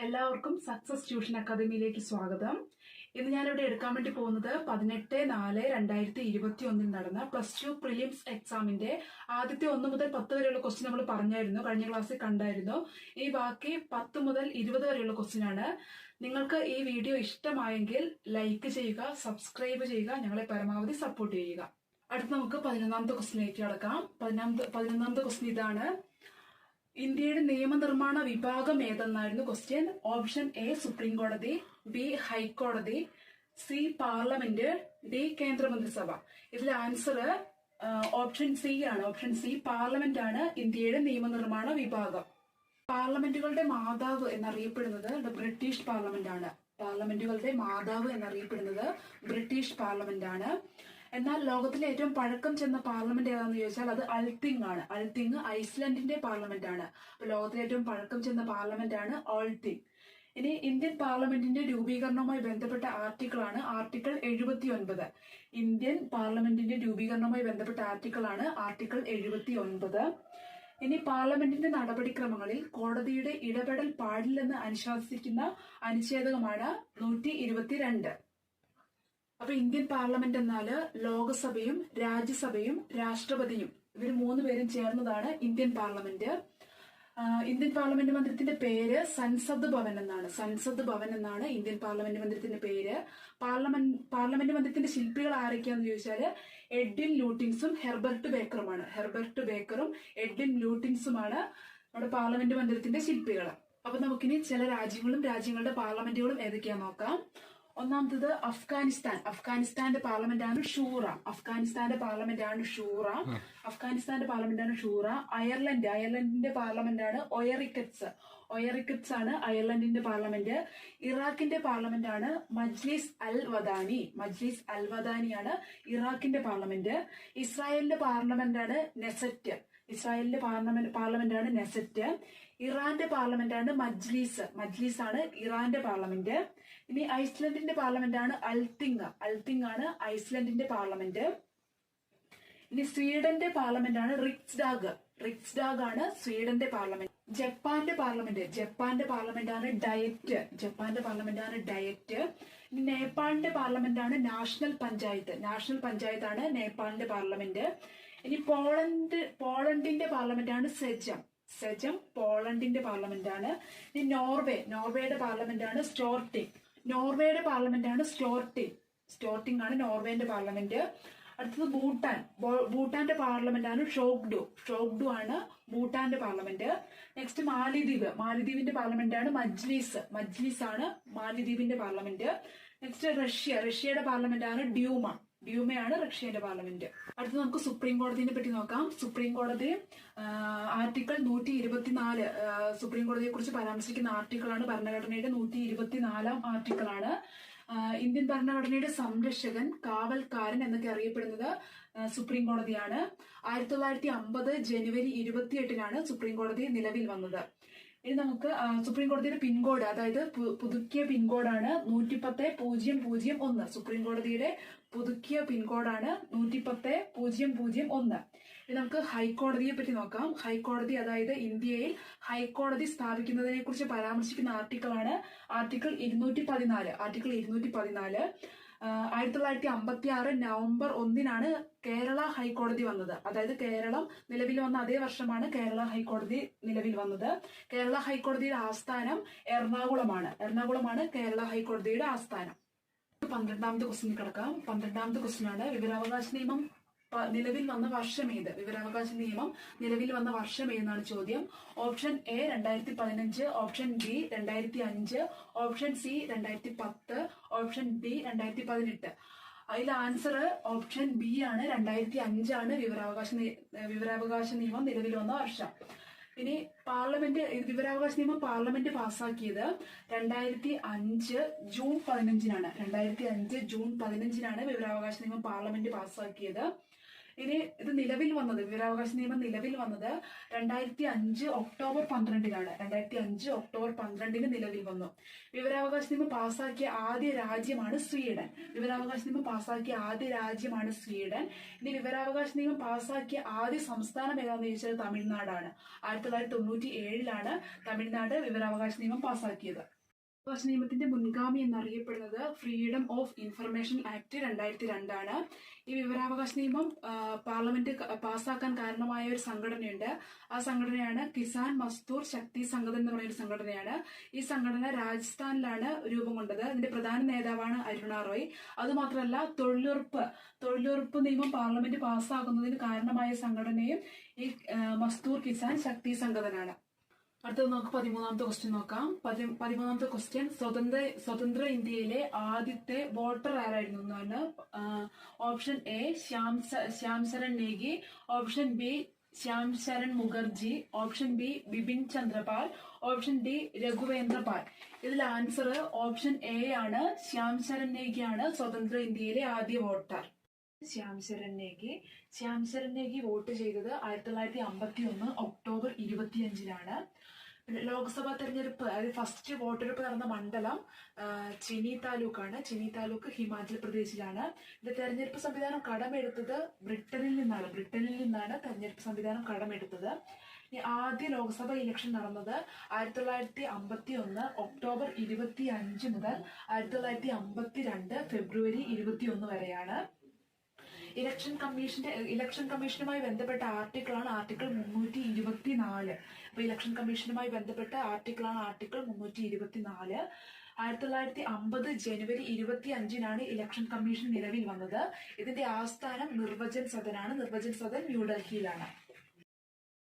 എല്ലാവർക്കും success tuition അക്കാദമിയിലേക്ക് സ്വാഗതം. ഇന്ന് ഞാനിവിടെ എടുക്കാൻ വേണ്ടി പോകുന്നത് 18/4/2021 നടന്ന +2 പ്രിലിംസ് എക്സാമിന്റെ ആദ്യത്തെ 1 മുതൽ 10 വരെയുള്ള ക്വസ്റ്റ്യൻ നമ്മൾ പറഞ്ഞായിരുന്നു, കഴിഞ്ഞ ക്ലാസ്സിൽ കണ്ടായിരുന്നു. ഈ ബാക്കി 10 മുതൽ 20 വരെയുള്ള ക്വസ്റ്റ്യൻ ആണ്. നിങ്ങൾക്ക് ഈ വീഡിയോ ഇഷ്ടമായെങ്കിൽ ലൈക്ക് ചെയ്യുക, സബ്സ്ക്രൈബ് ചെയ്യുക, ഞങ്ങളെ പരമാവധി സപ്പോർട്ട് ചെയ്യുക. അടുത്ത് നമുക്ക് 11ാമത്തെ ക്വസ്റ്റ്യനിലേക്ക് കടക്കാം. 11ാമത്തെ ക്വസ്റ്റ്യൻ ഇതാണ്: ഇന്ത്യയുടെ നിയമനിർമ്മാണ വിഭാഗം ഏതെന്നായിരുന്നു ക്വസ്റ്റ്യൻ. ഓപ്ഷൻ എ സുപ്രീം കോടതി, ബി ഹൈക്കോടതി, സി പാർലമെന്റ്, ഡി കേന്ദ്രമന്ത്രിസഭ. ഇതിൽ ആൻസർ ഓപ്ഷൻ സി ആണ്. ഓപ്ഷൻ സി പാർലമെന്റ് ആണ് ഇന്ത്യയുടെ നിയമനിർമ്മാണ വിഭാഗം. പാർലമെന്റുകളുടെ മാതാവ് എന്നറിയപ്പെടുന്നത് ബ്രിട്ടീഷ് പാർലമെന്റ് ആണ്. പാർലമെന്റുകളുടെ മാതാവ് എന്നറിയപ്പെടുന്നത് ബ്രിട്ടീഷ് പാർലമെന്റ് ആണ്. എന്നാൽ ലോകത്തിലെ ഏറ്റവും പഴക്കം ചെന്ന പാർലമെന്റ് ഏതാണെന്ന് ചോദിച്ചാൽ അത് അൾത്തിങ് ആണ്. അൾത്തിങ് ഐസ്ലൻഡിന്റെ പാർലമെന്റ് ആണ്. അപ്പൊ ലോകത്തിലെ ഏറ്റവും പഴക്കം ചെന്ന പാർലമെന്റ് ആണ് അൾത്തിങ്. ഇനി ഇന്ത്യൻ പാർലമെന്റിന്റെ രൂപീകരണവുമായി ബന്ധപ്പെട്ട ആർട്ടിക്കിൾ ആണ് ആർട്ടിക്കിൾ 79. ഇന്ത്യൻ പാർലമെന്റിന്റെ രൂപീകരണവുമായി ബന്ധപ്പെട്ട ആർട്ടിക്കിൾ ആണ് ആർട്ടിക്കിൾ 79. ഇനി പാർലമെന്റിന്റെ നടപടിക്രമങ്ങളിൽ കോടതിയുടെ ഇടപെടൽ പാടില്ലെന്ന് അനുശാസിക്കുന്ന അനുച്ഛേദകമാണ് 122. അപ്പൊ ഇന്ത്യൻ പാർലമെന്റ് എന്നാല് ലോകസഭയും രാജ്യസഭയും രാഷ്ട്രപതിയും ഇവർ 3 പേരും ചേർന്നതാണ് ഇന്ത്യൻ പാർലമെന്റ്. ഇന്ത്യൻ പാർലമെന്റ് മന്ദിരത്തിന്റെ പേര് സൻസദ് ഭവൻ എന്നാണ്. സൻസദ് ഭവൻ എന്നാണ് ഇന്ത്യൻ പാർലമെന്റ് മന്ദിരത്തിന്റെ പേര്. പാർലമെന്റ് മന്ദിരത്തിന്റെ ശില്പികൾ ആരൊക്കെയാന്ന് ചോദിച്ചാല് എഡ്വിൻ ലൂട്ടിൻസും ഹെർബർട്ട് ബേക്കറുമാണ്. ഹെർബർട്ട് ബേക്കറും എഡ്വിൻ ലൂട്ടിൻസുമാണ് നമ്മുടെ പാർലമെന്റ് മന്ദിരത്തിന്റെ ശില്പികൾ. അപ്പൊ നമുക്കിനി ചില രാജ്യങ്ങളും രാജ്യങ്ങളുടെ പാർലമെന്റുകളും ഏതൊക്കെയാന്ന് നോക്കാം. ഒന്നാമത്തത് അഫ്ഗാനിസ്ഥാൻ. അഫ്ഗാനിസ്ഥാന്റെ പാർലമെന്റ് ആണ് ഷൂറ. അഫ്ഗാനിസ്ഥാന്റെ പാർലമെന്റ് ആണ് ഷൂറ. അഫ്ഗാനിസ്ഥാന്റെ പാർലമെന്റ് ആണ് ഷൂറ. അയർലൻഡ്. അയർലൻഡിന്റെ പാർലമെന്റ് ആണ് ഒയറിക്കറ്റ്സ്. ഒയറിക്കറ്റ്സ് ആണ് അയർലൻഡിന്റെ പാർലമെന്റ്. ഇറാഖിന്റെ പാർലമെന്റ് ആണ് മജ്ലിസ് അൽ വദാനി. മജ്ലിസ് അൽ വദാനിയാണ് ഇറാഖിന്റെ പാർലമെന്റ്. ഇസ്രായേലിന്റെ പാർലമെന്റ് ആണ് നെസറ്റ്. ഇസ്രായേലിന്റെ പാർലമെന്റ് ആണ് നെസറ്റ്. ഇറാന്റെ പാർലമെന്റ് ആണ് മജ്ലിസ്. മജ്ലിസ് ആണ് ഇറാന്റെ പാർലമെന്റ്. ഇനി ഐസ്ലൻഡിന്റെ പാർലമെന്റ് ആണ് അൾത്തിങ്. അൾത്തിങ് ആണ് ഐസ്ലൻഡിന്റെ പാർലമെന്റ്. ഇനി സ്വീഡന്റെ പാർലമെന്റ് ആണ് റിക്സ്ഡാഗ്. റിക്സ്ഡാഗ് ആണ് സ്വീഡന്റെ പാർലമെന്റ്. ജപ്പാന്റെ പാർലമെന്റ്. ജപ്പാന്റെ പാർലമെന്റ് ആണ് ഡയറ്റ്. ജപ്പാന്റെ പാർലമെന്റ് ആണ് ഡയറ്റ്. ഇനി നേപ്പാളിന്റെ പാർലമെന്റ് ആണ് നാഷണൽ പഞ്ചായത്ത്. നാഷണൽ പഞ്ചായത്ത് ആണ് നേപ്പാളിന്റെ പാർലമെന്റ്. ഇനി പോളണ്ടിന്റെ പാർലമെന്റ് ആണ് സെജം. സെജം പോളണ്ടിന്റെ പാർലമെന്റ് ആണ്. ഇനി നോർവേയുടെ പാർലമെന്റ് ആണ് സ്റ്റോർട്ടിംഗ്. നോർവേയുടെ പാർലമെന്റ് ആണ് സ്റ്റോർട്ടിംഗ്. സ്റ്റോർട്ടിംഗ് ആണ് നോർവേന്റെ പാർലമെന്റ്. അടുത്തത് ഭൂട്ടാന്റെ പാർലമെന്റ് ആണ് ഷോഗ്ഡു. ഷോഗ്ഡു ആണ് ഭൂട്ടാന്റെ പാർലമെന്റ്. നെക്സ്റ്റ് മാലിദ്വീപിന്റെ പാർലമെന്റ് ആണ് മജ്ലിസ്. മജ്ലിസ് ആണ് മാലിദ്വീപിന്റെ പാർലമെന്റ്. നെക്സ്റ്റ് റഷ്യയുടെ പാർലമെന്റ് ആണ് ഡ്യൂമ. ഡ്യൂമയാണ് റഷ്യന്റെ പാർലമെന്റ്. അടുത്ത് നമുക്ക് സുപ്രീം കോടതിയെ പറ്റി നോക്കാം. സുപ്രീം കോടതി ആർട്ടിക്കിൾ 124 സുപ്രീം കോടതിയെ കുറിച്ച് പരാമർശിക്കുന്ന ആർട്ടിക്കിൾ ആണ്. ഭരണഘടനയുടെ 124 ആർട്ടിക്കിൾ ആണ്. ഇന്ത്യൻ ഭരണഘടനയുടെ സംരക്ഷകൻ, കാവൽക്കാരൻ എന്നൊക്കെ അറിയപ്പെടുന്നത് സുപ്രീം കോടതിയാണ്. 1950 ജനുവരി 28 സുപ്രീം കോടതി നിലവിൽ വന്നത്. ഇനി നമുക്ക് സുപ്രീം കോടതിയുടെ പിൻകോഡ്, അതായത് പുതുക്കിയ പിൻകോഡാണ് 110-001. സുപ്രീം കോടതിയുടെ പുതുക്കിയ പിൻകോഡാണ് 110-001. ഇനി നമുക്ക് ഹൈക്കോടതിയെ പറ്റി നോക്കാം. ഹൈക്കോടതി, അതായത് ഇന്ത്യയിൽ ഹൈക്കോടതി സ്ഥാപിക്കുന്നതിനെ കുറിച്ച് പരാമർശിക്കുന്ന ആർട്ടിക്കിൾ ആണ് ആർട്ടിക്കിൾ 214. ആർട്ടിക്കിൾ 214. 1956 നവംബർ 1 കേരള ഹൈക്കോടതി വന്നത്. അതായത് കേരളം നിലവിൽ വന്ന അതേ വർഷമാണ് കേരള ഹൈക്കോടതി നിലവിൽ വന്നത്. കേരള ഹൈക്കോടതിയുടെ ആസ്ഥാനം എറണാകുളമാണ്. എറണാകുളമാണ് കേരള ഹൈക്കോടതിയുടെ ആസ്ഥാനം. 12ാമത്തെ ക്വസ്റ്റ്യൻ കിടക്കാം. 12ാമത്തെ ക്വസ്റ്റ്യൻ ആണ് വിവരാവകാശ നിയമം നിലവിൽ വന്ന വർഷം ഏത്? വിവരാവകാശ നിയമം നിലവിൽ വന്ന വർഷം ഏതെന്നാണ് ചോദ്യം. Option A 2015, option B 2005, option C 2010, option D 2018. അതിൽ ആൻസർ ഓപ്ഷൻ ബി ആണ്. 2005 ആണ് വിവരാവകാശ നിയമം നിലവിൽ വന്ന വർഷം. ഇനി വിവരാവകാശ നിയമം പാർലമെന്റ് പാസ്സാക്കിയത് 2005 ജൂൺ 15. 2005 ജൂൺ 15 വിവരാവകാശ നിയമം പാർലമെന്റ് പാസ്സാക്കിയത്. ഇനി ഇത് നിലവിൽ വന്നത്, വിവരാവകാശ നിയമം നിലവിൽ വന്നത് 2005 ഒക്ടോബർ 12-നാണ്. 2005 ഒക്ടോബർ 12-ന് നിലവിൽ വന്നു. വിവരാവകാശ നിയമം പാസാക്കിയ ആദ്യ രാജ്യമാണ് സ്വീഡൻ. വിവരാവകാശ നിയമം പാസാക്കിയ ആദ്യ രാജ്യമാണ് സ്വീഡൻ. ഇനി വിവരാവകാശ നിയമം പാസാക്കിയ ആദ്യ സംസ്ഥാനം ഏതാണെന്ന് ചോദിച്ചാൽ തമിഴ്നാടാണ്. 1997-ലാണ് തമിഴ്നാട് വിവരാവകാശ നിയമം പാസാക്കിയത്. വിവരാവകാശ നിയമത്തിന്റെ മുൻഗാമി എന്നറിയപ്പെടുന്നത് ഫ്രീഡം ഓഫ് ഇൻഫർമേഷൻ ആക്ട് 2002-ആണ്. ഈ വിവരാവകാശ നിയമം പാർലമെന്റ് പാസ്സാക്കാൻ കാരണമായ ഒരു സംഘടനയുണ്ട്. ആ സംഘടനയാണ് കിസാൻ മസ്ദൂർ ശക്തി സംഘടന എന്ന് പറയുന്ന സംഘടനയാണ്. ഈ സംഘടന രാജസ്ഥാനിലാണ് രൂപം കൊണ്ടത്. ഇതിന്റെ പ്രധാന നേതാവാണ് അരുണ റോയ്. അതുമാത്രമല്ല തൊഴിലുറപ്പ് നിയമം പാർലമെന്റ് പാസ്സാക്കുന്നതിന് കാരണമായ സംഘടനയും ഈ മസ്ദൂർ കിസാൻ ശക്തി സംഘടനയാണ്. അടുത്തത് നമുക്ക് 13ാമത്തെ ക്വസ്റ്റ്യൻ നോക്കാം. 13ാമത്തെ ക്വസ്റ്റ്യൻ, സ്വതന്ത്ര ഇന്ത്യയിലെ ആദ്യത്തെ വോട്ടർ ആരായിരുന്നു എന്നാണ്. Option A Shyam Sharan Negi, option B Shyam Sharan Mukherjee, option B Bipin Chandrapal, option D Raghuvendra Pal. ഇതിൽ ആൻസർ ഓപ്ഷൻ എ ആണ്. ശ്യാം ശരൺ നേഗിയാണ് സ്വതന്ത്ര ഇന്ത്യയിലെ ആദ്യ വോട്ടർ. ശ്യാം ശരൺ നേഗി വോട്ട് ചെയ്തത് 1951 ഒക്ടോബർ 25-ലാണ്. ലോക്സഭാ തെരഞ്ഞെടുപ്പ്, അതായത് ഫസ്റ്റ് വോട്ടെടുപ്പ് നടന്ന മണ്ഡലം ചിനി താലൂക്കാണ്. ചിനി താലൂക്ക് ഹിമാചൽ പ്രദേശിലാണ്. ഇത് തെരഞ്ഞെടുപ്പ് സംവിധാനം കടമെടുത്തത് ബ്രിട്ടനിൽ നിന്നാണ് തെരഞ്ഞെടുപ്പ് സംവിധാനം കടമെടുത്തത്. ആദ്യ ലോക്സഭ ഇലക്ഷൻ നടന്നത് 1951 ഒക്ടോബർ 25 മുതൽ 1952 ഫെബ്രുവരി 21 വരെയാണ്. ഇലക്ഷൻ കമ്മീഷനുമായി ബന്ധപ്പെട്ട ആർട്ടിക്കിളാണ് ആർട്ടിക്കിൾ 324. അപ്പൊ ഇലക്ഷൻ കമ്മീഷനുമായി ബന്ധപ്പെട്ട ആർട്ടിക്കിളാണ് ആർട്ടിക്കിൾ 324. 1950 ജനുവരി 25-നാണ് ഇലക്ഷൻ കമ്മീഷൻ നിലവിൽ വന്നത്. ഇതിന്റെ ആസ്ഥാനം നിർവചൻ സദനാണ്. നിർവചൻ സദൻ ന്യൂഡൽഹിയിലാണ്.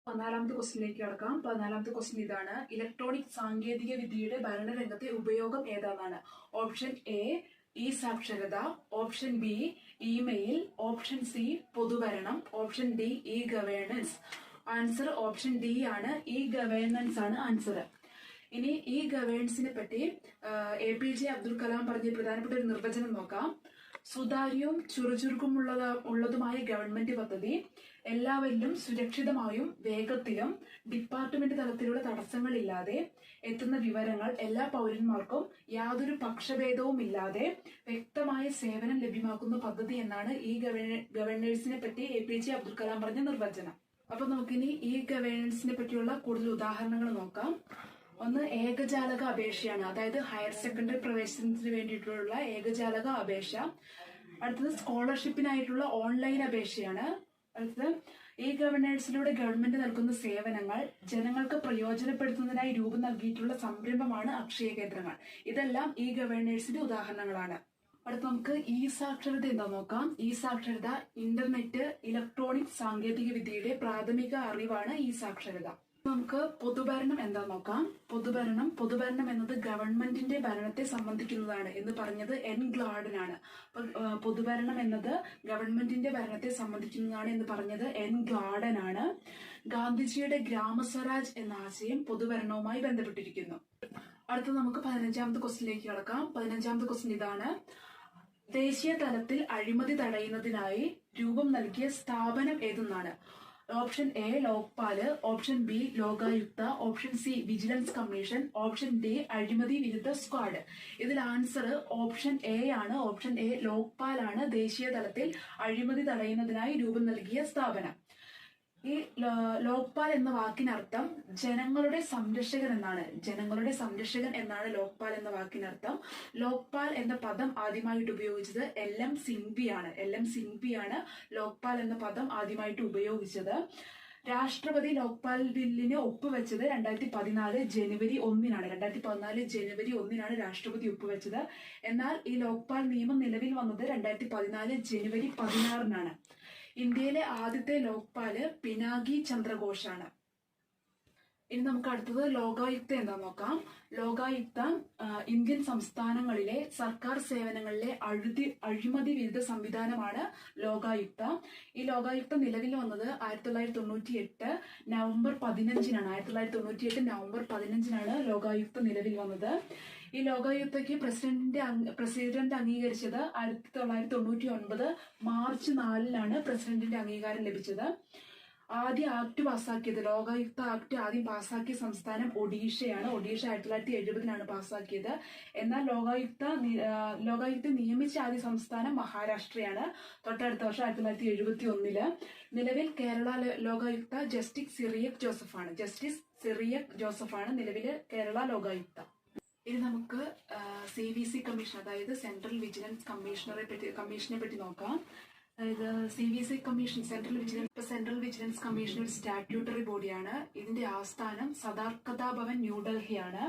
14ാമത്തെ ക്വസ്റ്റ്യനിലേക്ക് കടക്കാം. 14ാമത്തെ ക്വസ്റ്റ്യൻ ഇതാണ്. ഇലക്ട്രോണിക് സാങ്കേതിക വിദ്യയുടെ ഭരണരംഗത്തെ ഉപയോഗം ഏതാണെന്നാണ്. ഓപ്ഷൻ എ ഇ സാക്ഷരത, option B email, option C പൊതുഭരണം, option D e governance. Answer option D ആണ്. ഇ ഗവേണൻസ് ആണ് ആൻസർ. ഇനി ഈ ഗവേണൻസിനെ പറ്റി APJ അബ്ദുൽ കലാം പറഞ്ഞ പ്രധാനപ്പെട്ട ഒരു നിർവചനം നോക്കാം. സുതാര്യവും ചുറുചുറുക്കുമുള്ളതുമായ ഗവൺമെന്റ് പദ്ധതി എല്ലാവരിലും സുരക്ഷിതമായും വേഗത്തിലും ഡിപ്പാർട്ട്മെന്റ് തലത്തിലുള്ള തടസ്സങ്ങളില്ലാതെ എത്തുന്ന വിവരങ്ങൾ എല്ലാ പൗരന്മാർക്കും യാതൊരു പക്ഷഭേദവും ഇല്ലാതെ വ്യക്തമായ സേവനം ലഭ്യമാക്കുന്ന പദ്ധതി എന്നാണ് ഈ ഗവേണൻസിനെ പറ്റി APJ അബ്ദുൽ കലാം പറഞ്ഞ നിർവചനം. അപ്പൊ നമുക്കിനി ഈ ഗവേണൻസിനെ പറ്റിയുള്ള കൂടുതൽ ഉദാഹരണങ്ങൾ നോക്കാം. ഒന്ന് ഏകജാലക അപേക്ഷയാണ്, അതായത് ഹയർ സെക്കൻഡറി പ്രവേശനത്തിന് വേണ്ടിയിട്ടുള്ള ഏകജാലക അപേക്ഷ. അടുത്തത് സ്കോളർഷിപ്പിനായിട്ടുള്ള ഓൺലൈൻ അപേക്ഷയാണ്. അടുത്തത് ഈ ഗവേണൻസിലൂടെ ഗവൺമെന്റ് നൽകുന്ന സേവനങ്ങൾ ജനങ്ങൾക്ക് പ്രയോജനപ്പെടുത്തുന്നതിനായി രൂപം നൽകിയിട്ടുള്ള സംരംഭമാണ് അക്ഷയ കേന്ദ്രങ്ങൾ. ഇതെല്ലാം ഈ ഗവേണൻസിന്റെ ഉദാഹരണങ്ങളാണ്. അടുത്ത നമുക്ക് ഇ സാക്ഷരത എന്താ നോക്കാം. ഇ സാക്ഷരത ഇന്റർനെറ്റ്, ഇലക്ട്രോണിക് സാങ്കേതിക വിദ്യയുടെ പ്രാഥമിക അറിവാണ് ഈ സാക്ഷരത. നമുക്ക് പൊതുഭരണം എന്താ നോക്കാം. പൊതുഭരണം എന്നത് ഗവൺമെന്റിന്റെ ഭരണത്തെ സംബന്ധിക്കുന്നതാണ് എന്ന് പറഞ്ഞത് എൻ ഗ്ലാഡനാണ്. പൊതുഭരണം എന്നത് ഗവൺമെന്റിന്റെ ഭരണത്തെ സംബന്ധിക്കുന്നതാണ് എന്ന് പറഞ്ഞത് എൻ ഗ്ലാഡനാണ്. ഗാന്ധിജിയുടെ ഗ്രാമസ്വരാജ് എന്ന ആശയം പൊതുഭരണവുമായി ബന്ധപ്പെട്ടിരിക്കുന്നു. അടുത്ത നമുക്ക് 15ാമത്തെ ക്വസ്റ്റ്യനിലേക്ക് കടക്കാം. 15ാമത്തെ ക്വസ്റ്റ്യൻ ഇതാണ്. ദേശീയ തലത്തിൽ അഴിമതി തടയുന്നതിനായി രൂപം നൽകിയ സ്ഥാപനം ഏതെന്നാണ്. Option A Lokpal, option B Lokayukta, option C vigilance commission, option D അഴിമതി വിരുദ്ധ സ്ക്വാഡ്. ഇതിൽ ആൻസർ ഓപ്ഷൻ എ ആണ്. ഓപ്ഷൻ എ ലോക്പാലാണ് ദേശീയ തലത്തിൽ അഴിമതി തടയുന്നതിനായി രൂപം നൽകിയ സ്ഥാപനം. ഈ ലോക്പാൽ എന്ന വാക്കിനർത്ഥം ജനങ്ങളുടെ സംരക്ഷകൻ എന്നാണ് ലോക്പാൽ എന്ന വാക്കിനർത്ഥം. ലോക്പാൽ എന്ന പദം ആദ്യമായിട്ട് ഉപയോഗിച്ചത് LM സിംഗ്വിയാണ് ലോക്പാൽ എന്ന പദം ആദ്യമായിട്ട് ഉപയോഗിച്ചത്. രാഷ്ട്രപതി ലോക്പാൽ ബില്ലിന് ഒപ്പുവെച്ചത് 2014 ജനുവരി 1-നാണ്. 2014 ജനുവരി 1-നാണ് രാഷ്ട്രപതി ഒപ്പുവെച്ചത്. എന്നാൽ ഈ ലോക്പാൽ നിയമം നിലവിൽ വന്നത് 2014 ജനുവരി 16-നാണ്. ഇന്ത്യയിലെ ആദ്യത്തെ ലോക്പാല് പിനാകി ചന്ദ്രഘോഷാണ്. ഇനി നമുക്ക് അടുത്തത് ലോകായുക്ത എന്താന്ന് നോക്കാം. ലോകായുക്ത ഇന്ത്യൻ സംസ്ഥാനങ്ങളിലെ സർക്കാർ സേവനങ്ങളിലെ അഴിമതി വിരുദ്ധ സംവിധാനമാണ് ലോകായുക്ത. ഈ ലോകായുക്ത നിലവിൽ വന്നത് 1998 നവംബർ 15-നാണ്. 1998 നവംബർ 15-നാണ് ലോകായുക്ത നിലവിൽ വന്നത്. ഈ ലോകായുക്തയ്ക്ക് പ്രസിഡന്റ് അംഗീകരിച്ചത് 1999 മാർച്ച് 4-നാണ് പ്രസിഡന്റിന്റെ അംഗീകാരം ലഭിച്ചത്. ആദ്യ ആക്ട് പാസ്സാക്കിയത്, ലോകായുക്ത ആക്ട് ആദ്യം പാസ്സാക്കിയ സംസ്ഥാനം ഒഡീഷയാണ്. ഒഡീഷ 1970-ലാണ് പാസ്സാക്കിയത്. എന്നാൽ ലോകായുക്ത നിയമിച്ച ആദ്യ സംസ്ഥാനം മഹാരാഷ്ട്രയാണ്. തൊട്ടടുത്ത വർഷം 1971. നിലവിൽ കേരള ലോകായുക്ത ജസ്റ്റിസ് സിറിയക് ജോസഫാണ് നിലവിലെ കേരള ലോകായുക്ത. ഇനി നമുക്ക് CVC കമ്മീഷൻ, അതായത് സെൻട്രൽ വിജിലൻസ് കമ്മീഷനെ പറ്റി നോക്കാം. അതായത് CVC commission, central vigilance commission ഒരു സ്റ്റാറ്റ്യൂട്ടറി ബോഡിയാണ്. ഇതിന്റെ ആസ്ഥാനം സദാർകഥാ ഭവൻ ന്യൂഡൽഹിയാണ്.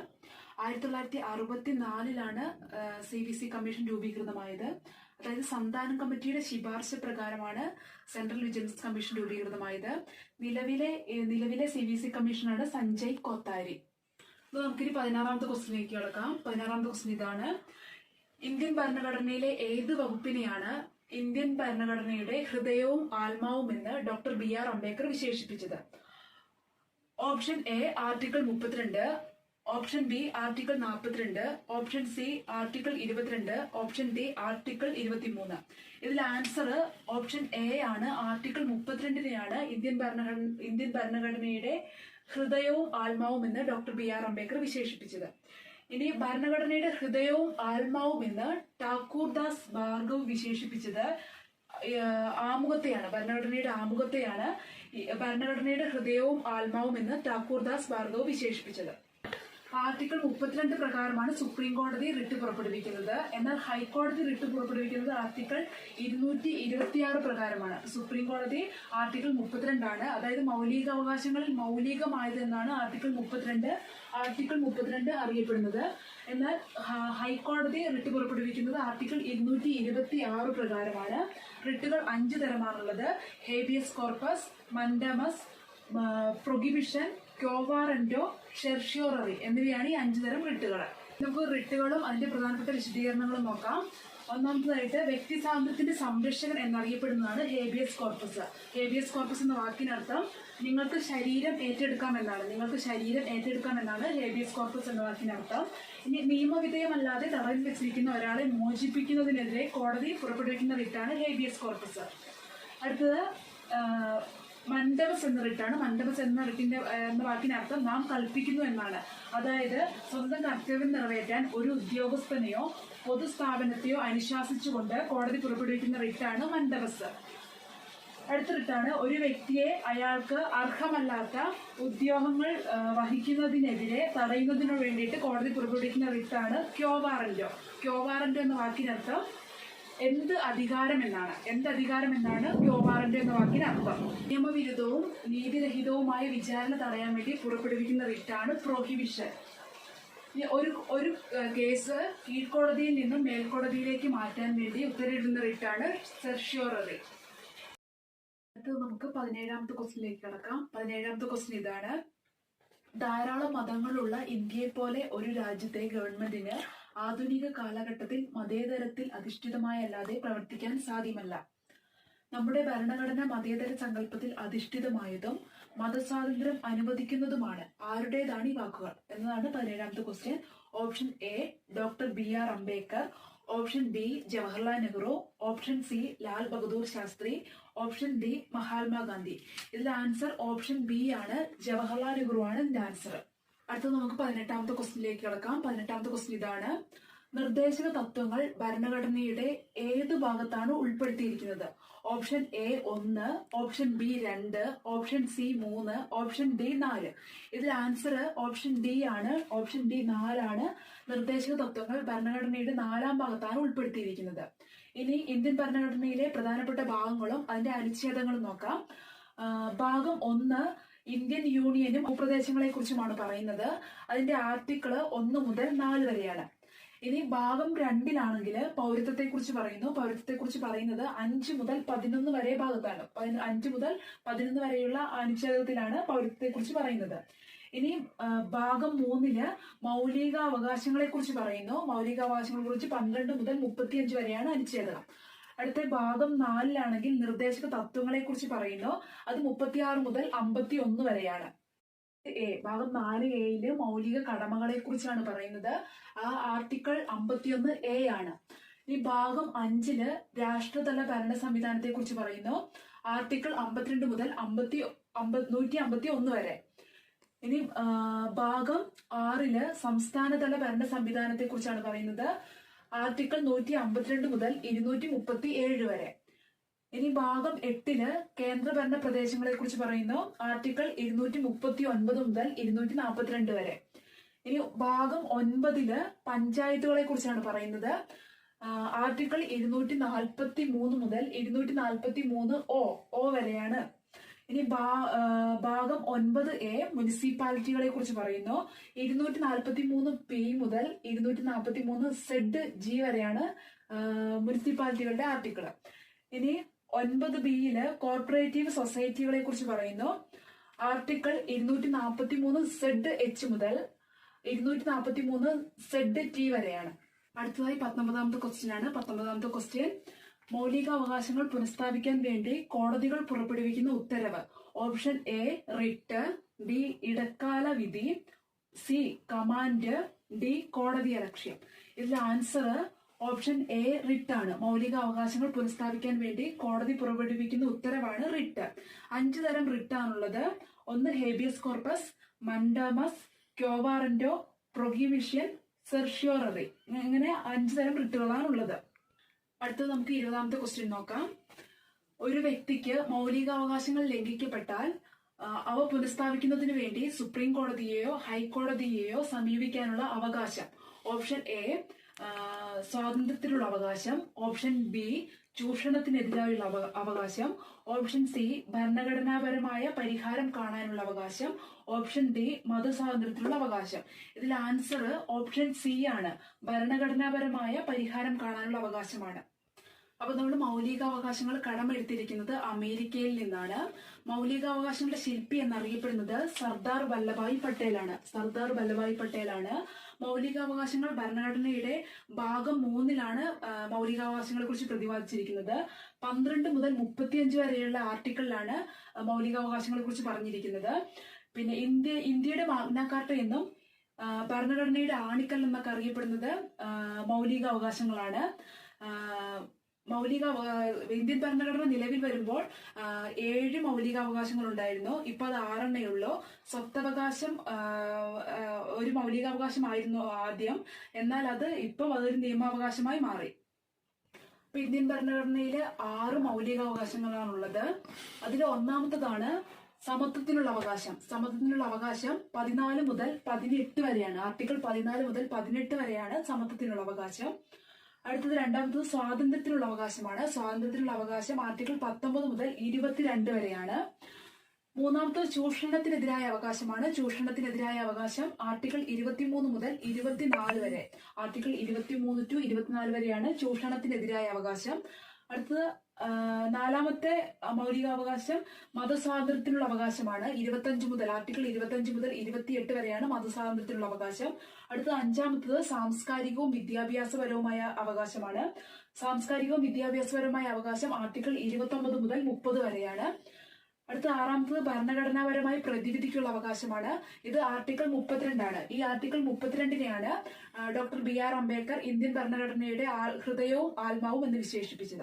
1964-ലാണ് CVC കമ്മീഷൻ രൂപീകൃതമായത്. അതായത് സന്താനം കമ്മിറ്റിയുടെ ശുപാർശ പ്രകാരമാണ് സെൻട്രൽ വിജിലൻസ് കമ്മീഷൻ രൂപീകൃതമായത്. നിലവിലെ CVC കമ്മീഷനാണ് സഞ്ജയ് കോത്താരി. നമുക്കിനി 16ാമത്തെ ക്വസ്റ്റിനിലേക്ക് കിടക്കാം. 16ാമത്തെ ക്വസ്റ്റ്യൻ ഇതാണ്. ഇന്ത്യൻ ഭരണഘടനയിലെ ഏത് വകുപ്പിനെയാണ് ഇന്ത്യൻ ഭരണഘടനയുടെ ഹൃദയവും ആത്മാവും എന്ന് ഡോക്ടർ BR അംബേദ്കർ വിശേഷിപ്പിച്ചത്? Option A article 32, option B article 42, option C article 22, option D article 23. ഇതിൽ ആൻസർ ഓപ്ഷൻ എ ആണ്. ആർട്ടിക്കിൾ 32-നെയാണ് ഇന്ത്യൻ ഭരണഘടനയുടെ ഹൃദയവും ആത്മാവും എന്ന് ഡോക്ടർ BR അംബേദ്കർ വിശേഷിപ്പിച്ചത്. ഇനി ഭരണഘടനയുടെ ഹൃദയവും ആത്മാവും എന്ന് ഠാക്കൂർദാസ് ഭാർഗവ് വിശേഷിപ്പിച്ചത് ആമുഖത്തെയാണ്. ഭരണഘടനയുടെ ഹൃദയവും ആത്മാവും എന്ന് ഠാക്കൂർദാസ് ഭാർഗവ് വിശേഷിപ്പിച്ചത്. ആർട്ടിക്കിൾ 32 പ്രകാരമാണ് സുപ്രീം കോടതി റിട്ട് പുറപ്പെടുവിക്കുന്നത്. എന്നാൽ ഹൈക്കോടതി റിട്ട് പുറപ്പെടുവിക്കുന്നത് ആർട്ടിക്കിൾ 226 പ്രകാരമാണ്. സുപ്രീം കോടതി ആർട്ടിക്കിൾ 32 അതായത് മൗലികാവകാശങ്ങളിൽ മൗലികമായത് എന്നാണ് ആർട്ടിക്കിൾ 32 അറിയപ്പെടുന്നത്. എന്നാൽ ഹൈക്കോടതി റിട്ട് പുറപ്പെടുവിക്കുന്നത് ആർട്ടിക്കിൾ 226 പ്രകാരമാണ്. റിട്ടുകൾ 5 തരമാണുള്ളത്: ഹേബിയസ് കോർപ്പസ്, മൻഡമസ്, പ്രൊഹിബിഷൻ, ക്യോവാറന്റോ, ഷെർഷ്യോററി എന്നിവയാണ് ഈ 5 തരം റിട്ടുകൾ. നമുക്ക് റിട്ടുകളും അതിന്റെ പ്രധാനപ്പെട്ട വിശദീകരണങ്ങളും നോക്കാം. ഒന്നാമതായിട്ട് വ്യക്തി സ്വാതന്ത്ര്യത്തിന്റെ സംരക്ഷകൻ എന്നറിയപ്പെടുന്നതാണ് ഹേബിയസ് കോർപ്പസ്. ഹേബിയസ് കോർപ്പസ് എന്ന വാക്കിനർത്ഥം നിങ്ങൾക്ക് ശരീരം ഏറ്റെടുക്കാം എന്നാണ് ഹേബിയസ് കോർപ്പസ് എന്ന വാക്കിനർത്ഥം. ഇനി നിയമവിധേയമല്ലാതെ തടവിൽ വെച്ചിരിക്കുന്ന ഒരാളെ മോചിപ്പിക്കുന്നതിനെതിരെ കോടതി പുറപ്പെടുവിക്കുന്ന റിട്ടാണ് ഹേബിയസ് കോർപ്പസ്. അടുത്തത് മൻഡമസ് എന്ന റിട്ടാണ്. മൻഡമസ് എന്ന വാക്കിനർത്ഥം നാം കൽപ്പിക്കുന്നു എന്നാണ്. അതായത് സ്വന്തം കർത്തവ്യം നിറവേറ്റാൻ ഒരു ഉദ്യോഗസ്ഥനെയോ പൊതുസ്ഥാപനത്തെയോ അനുശാസിച്ചുകൊണ്ട് കോടതി പുറപ്പെടുവിക്കുന്ന റിട്ടാണ് മൻഡമസ്. അടുത്ത റിട്ടാണ് ഒരു വ്യക്തിയെ അയാൾക്ക് അർഹമല്ലാത്ത ഉദ്യോഗങ്ങൾ വഹിക്കുന്നതിനെതിരെ തടയുന്നതിനു വേണ്ടിയിട്ട് കോടതി പുറപ്പെടുവിക്കുന്ന റിട്ടാണ് ക്യോവാറന്റോ. ക്യോവാറന്റോ എന്ന വാക്കിനർത്ഥം എന്ത് അധികാരം എന്നാണ് ക്യോവാറന്റോ എന്ന വാക്കിനർത്ഥം. നിയമവിരുദ്ധവും നീതിരഹിതവുമായ വിചാരണ തടയാൻ വേണ്ടി പുറപ്പെടുവിക്കുന്ന റിട്ടാണ് പ്രൊഹിബിഷൻ. ഒരു കേസ് കീഴ്ക്കോടതിയിൽ നിന്നും മേൽക്കോടതിയിലേക്ക് മാറ്റാൻ വേണ്ടി ഉത്തരവിടുന്ന റിട്ടാണ് സെർഷ്യോററി. അടുത്തത് നമുക്ക് 17ാമത്തെ ക്വസ്റ്റിനിലേക്ക് കടക്കാം. 17ാമത്തെ ക്വസ്റ്റ്യൻ ഇതാണ്. ധാരാളം മതങ്ങളുള്ള ഇന്ത്യയെ പോലെ ഒരു രാജ്യത്തെ ഗവൺമെന്റിന് ആധുനിക കാലഘട്ടത്തിൽ മതേതരത്തിൽ അധിഷ്ഠിതമായല്ലാതെ പ്രവർത്തിക്കാൻ സാധ്യമല്ല. നമ്മുടെ ഭരണഘടന മതേതര സങ്കല്പത്തിൽ അധിഷ്ഠിതമായതും മതസ്വാതന്ത്ര്യം അനുവദിക്കുന്നതുമാണ്. ആരുടേതാണ് ഈ വാക്കുകൾ എന്നതാണ് 17ാമത്തെ question. Option A doctor BR Ambedkar, option B Jawaharlal Nehru, option C Lal Bahadur Shastri, option D Mahatma Gandhi. ഇതിൽ ആൻസർ ഓപ്ഷൻ ബി ആണ്. ജവഹർലാൽ നെഹ്റു ആണ് ഇതിന്റെ ആൻസർ. അടുത്തത് നമുക്ക് 18ാമത്തെ ക്വസ്റ്റ്യനിലേക്ക് കിടക്കാം. 18ാമത്തെ ക്വസ്റ്റ്യൻ ഇതാണ്. നിർദ്ദേശക തത്വങ്ങൾ ഭരണഘടനയുടെ ഏത് ഭാഗത്താണ് ഉൾപ്പെടുത്തിയിരിക്കുന്നത്? Option A 1, option B 2, option C 3, option D 4. ഇതിൽ ആൻസർ ഓപ്ഷൻ ഡി ആണ്. ഓപ്ഷൻ ഡി 4 ആണ്. നിർദ്ദേശക തത്വങ്ങൾ ഭരണഘടനയുടെ 4ാം ഭാഗത്താണ് ഉൾപ്പെടുത്തിയിരിക്കുന്നത്. ഇനി ഇന്ത്യൻ ഭരണഘടനയിലെ പ്രധാനപ്പെട്ട ഭാഗങ്ങളും അതിന്റെ അനുച്ഛേദങ്ങളും നോക്കാം. ഭാഗം 1 ഇന്ത്യൻ യൂണിയനും ഭൂപ്രദേശങ്ങളെ കുറിച്ചുമാണ് പറയുന്നത്. അതിന്റെ ആർട്ടിക്കിൾ 1 മുതൽ 4 വരെയാണ്. ഇനി ഭാഗം 2-ലാണെങ്കിൽ പൗരത്വത്തെ കുറിച്ച് പറയുന്നത് 5 മുതൽ 11 വരെ ഭാഗത്താണ്. 5 മുതൽ 11 വരെയുള്ള അനുച്ഛേദത്തിലാണ് പൗരത്വത്തെ കുറിച്ച് പറയുന്നത്. ഇനി ഭാഗം 3 മൗലികാവകാശങ്ങളെ കുറിച്ച് പറയുന്നു. മൗലികാവകാശങ്ങളെ കുറിച്ച് 12 മുതൽ 35 വരെയാണ് അനുച്ഛേദം. അടുത്ത ഭാഗം 4 നിർദ്ദേശക തത്വങ്ങളെ കുറിച്ച് പറയുന്നു. അത് 36 മുതൽ 51 വരെയാണ്. ഭാഗം 4A മൗലിക കടമകളെ കുറിച്ചാണ് പറയുന്നത്. ആ ആർട്ടിക്കിൾ 51A ആണ്. ഇനി ഭാഗം 5 രാഷ്ട്രതല ഭരണ സംവിധാനത്തെ കുറിച്ച് പറയുന്നു. ആർട്ടിക്കിൾ 52 മുതൽ 151 വരെ. ഇനി ഭാഗം 6 സംസ്ഥാനതല ഭരണ സംവിധാനത്തെ കുറിച്ചാണ് പറയുന്നത്. ആർട്ടിക്കിൾ 152 മുതൽ 237 വരെ. ഇനി ഭാഗം 8 കേന്ദ്രഭരണ പ്രദേശങ്ങളെ കുറിച്ച് പറയുന്നു. ആർട്ടിക്കിൾ 239 മുതൽ 242 വരെ. ഇനി ഭാഗം 9 പഞ്ചായത്തുകളെ കുറിച്ചാണ് പറയുന്നത്. ആർട്ടിക്കിൾ 243 മുതൽ 243 ഒ വരെയാണ്. ഇനി ഭാഗം 9A മുനിസിപ്പാലിറ്റികളെ കുറിച്ച് പറയുന്നു. 243P മുതൽ 243Z വരെയാണ് മുനിസിപ്പാലിറ്റികളുടെ ആർട്ടിക്കിൾ. ഇനി 9B കോർപ്പറേറ്റീവ് സൊസൈറ്റികളെ കുറിച്ച് പറയുന്നു. ആർട്ടിക്കിൾ 243ZH മുതൽ 243ZT വരെയാണ്. അടുത്തതായി 19ാമത്തെ ക്വസ്റ്റ്യൻ ആണ്. 19ാമത്തെ ക്വസ്റ്റ്യൻ മൗലികാവകാശങ്ങൾ പുനഃസ്ഥാപിക്കാൻ വേണ്ടി കോടതികൾ പുറപ്പെടുവിക്കുന്ന ഉത്തരവ്. ഓപ്ഷൻ എ റിട്ട്, ബി ഇടക്കാല വിധി, സി കമാൻഡ്, ഡി കോടതി അലക്ഷ്യം. ഇതിന്റെ ആൻസർ ഓപ്ഷൻ എ റിട്ട് ആണ്. മൗലിക അവകാശങ്ങൾ പുനഃസ്ഥാപിക്കാൻ വേണ്ടി കോടതി പുറപ്പെടുവിക്കുന്ന ഉത്തരവാണ് റിട്ട്. 5 തരം റിട്ട് ആണുള്ളത്. 1 habeas corpus, mandamus, quo warranto, prohibition, certiorari. ഇങ്ങനെ 5 തരം റിട്ടുകളാണ് ഉള്ളത്. അടുത്തത് നമുക്ക് 20ാമത്തെ ക്വസ്റ്റ്യൻ നോക്കാം. ഒരു വ്യക്തിക്ക് മൗലികാവകാശങ്ങൾ ലംഘിക്കപ്പെട്ടാൽ അവ പുനഃസ്ഥാപിക്കുന്നതിന് വേണ്ടി സുപ്രീം കോടതിയെയോ ഹൈക്കോടതിയെയോ സമീപിക്കാനുള്ള അവകാശം. ഓപ്ഷൻ എ സ്വാതന്ത്ര്യത്തിനുള്ള അവകാശം, ഓപ്ഷൻ ബി ചൂഷണത്തിനെതിരായുള്ള അവകാശം, ഓപ്ഷൻ സി ഭരണഘടനാപരമായ പരിഹാരം കാണാനുള്ള അവകാശം, ഓപ്ഷൻ ഡി മതസ്വാതന്ത്ര്യത്തിനുള്ള അവകാശം. ഇതിൽ ആൻസർ ഓപ്ഷൻ സി ആണ്. ഭരണഘടനാപരമായ പരിഹാരം കാണാനുള്ള അവകാശമാണ്. അപ്പൊ നമ്മൾ മൗലികാവകാശങ്ങൾ കടമെടുത്തിരിക്കുന്നത് അമേരിക്കയിൽ നിന്നാണ്. മൗലികാവകാശങ്ങളുടെ ശില്പി എന്നറിയപ്പെടുന്നത് സർദാർ വല്ലഭായ് പട്ടേലാണ്. സർദാർ വല്ലഭായ് പട്ടേലാണ്. മൗലികാവകാശങ്ങൾ ഭരണഘടനയുടെ ഭാഗം 3 മൗലികാവകാശങ്ങളെ കുറിച്ച് പ്രതിപാദിച്ചിരിക്കുന്നത്. 12 മുതൽ 35 വരെയുള്ള ആർട്ടിക്കിളിലാണ് മൗലികാവകാശങ്ങളെ കുറിച്ച് പറഞ്ഞിരിക്കുന്നത്. പിന്നെ ഇന്ത്യയുടെ മാഗ്ന കാർട്ട എന്നും ഭരണഘടനയുടെ ആണിക്കൽ എന്നൊക്കെ അറിയപ്പെടുന്നത് മൗലികാവകാശങ്ങളാണ്. ഇന്ത്യൻ ഭരണഘടന നിലവിൽ വരുമ്പോൾ 7 മൗലികാവകാശങ്ങൾ ഉണ്ടായിരുന്നു. ഇപ്പൊ അത് 6 ഉള്ളൂ. സ്വത്തവകാശം ഒരു മൗലികാവകാശമായിരുന്നു ആദ്യം, എന്നാൽ അത് ഇപ്പം അതൊരു നിയമാവകാശമായി മാറി. ഇപ്പൊ ഇന്ത്യൻ ഭരണഘടനയിൽ 6 മൗലികാവകാശങ്ങളാണുള്ളത്. അതിൽ ഒന്നാമത്തതാണ് സമത്വത്തിനുള്ള അവകാശം. സമത്വത്തിനുള്ള അവകാശം 14 മുതൽ 18 വരെയാണ്. ആർട്ടിക്കിൾ 14 മുതൽ 18 വരെയാണ് സമത്വത്തിനുള്ള അവകാശം. അടുത്തത് രണ്ടാമത്തത് സ്വാതന്ത്ര്യത്തിനുള്ള അവകാശമാണ്. സ്വാതന്ത്ര്യത്തിനുള്ള അവകാശം ആർട്ടിക്കിൾ 19 മുതൽ 22 വരെയാണ്. മൂന്നാമത്തത് ചൂഷണത്തിനെതിരായ അവകാശമാണ്. ചൂഷണത്തിനെതിരായ അവകാശം ആർട്ടിക്കിൾ 23 മുതൽ 24 വരെ. ആർട്ടിക്കിൾ 23 to 24 വരെയാണ് ചൂഷണത്തിനെതിരായ അവകാശം. അടുത്തത് നാലാമത്തെ മൗലികാവകാശം മതസ്വാതന്ത്ര്യത്തിനുള്ള അവകാശമാണ്. 25 മുതൽ ആർട്ടിക്കിൾ 25 മുതൽ 28 വരെയാണ് മതസ്വാതന്ത്ര്യത്തിനുള്ള അവകാശം. അടുത്തത് അഞ്ചാമത്തത് സാംസ്കാരികവും വിദ്യാഭ്യാസപരവുമായ അവകാശമാണ്. സാംസ്കാരികവും വിദ്യാഭ്യാസപരവുമായ അവകാശം ആർട്ടിക്കിൾ 29 മുതൽ 30 വരെയാണ്. അടുത്ത ആറാമത്തത് ഭരണഘടനാപരമായി പ്രതിവിധിക്കുള്ള അവകാശമാണ്. ഇത് ആർട്ടിക്കിൾ 32 ആണ്. ഈ ആർട്ടിക്കിൾ 32നെയാണ് ഡോക്ടർ BR അംബേദ്കർ ഇന്ത്യൻ ഭരണഘടനയുടെ ഹൃദയവും ആത്മാവും എന്ന് വിശേഷിപ്പിച്ചത്.